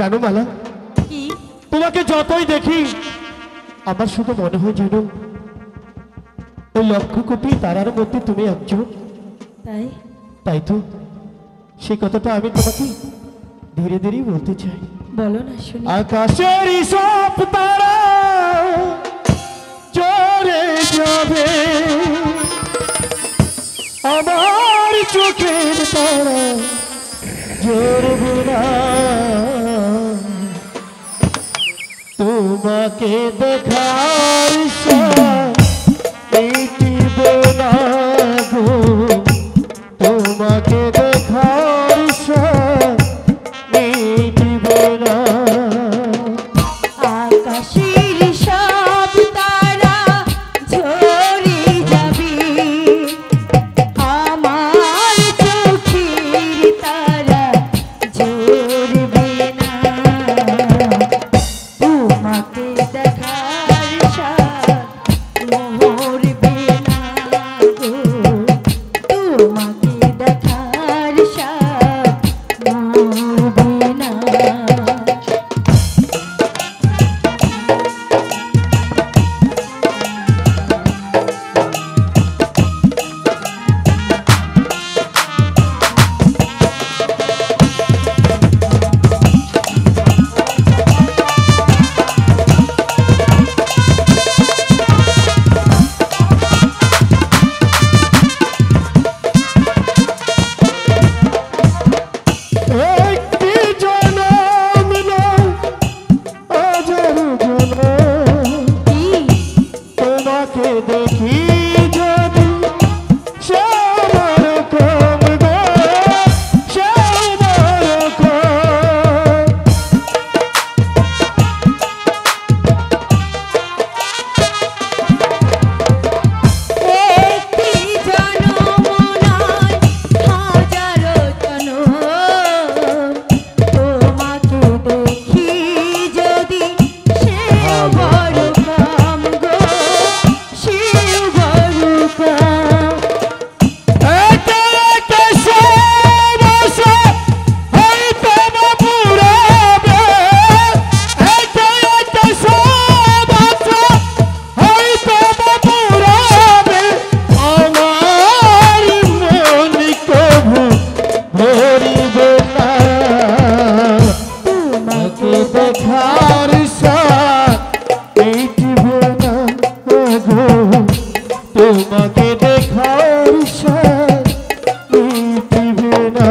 জানো মালা, কি? তোমাকে যতই দেখি আমার শুধু মনে হয় যেন ওই লক্ষ কোটি তারার মধ্যে তুমি একজন। তাই? তাই তো সেই কথাটা আমি তোমাকে ধীরে ধীরে বলতে চাই। বলো না শুনি। আকাশের সব তারা চলে যাবে, আমার চোখের তারা জ্বলবে না। তোমাকে দেখার মিটিবে না গো, তোমাকে দেখার মিটিবে না। আকাশের সব তারা ঝরে যাবে, আমার চোখের তারা ঝরবে না। তোমাকে দেখার সাথ মরবে না গো, তোমাকে দেখার সাথ মরবে না। একটি জনম নয়, হাজারো জনম। কি? তোমাকে দেখি যদি সবার কম গো, সবার কম। একটি জনম নয়, হাজারো জনম। তোমাকে দেখি যদি সেও বড় কাম গো, সেও বড় কাম। একে একে সব আশা হয়তো বা পুরাবে, একে একে সব আশা হয়তো বা পুরাবে। আমার মন কভু ভরিবে না, তোমাকে দেখার সাথ মিটিবে না গো, তোমাকে দেখার সাথ মিটিবে না।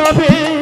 যাবে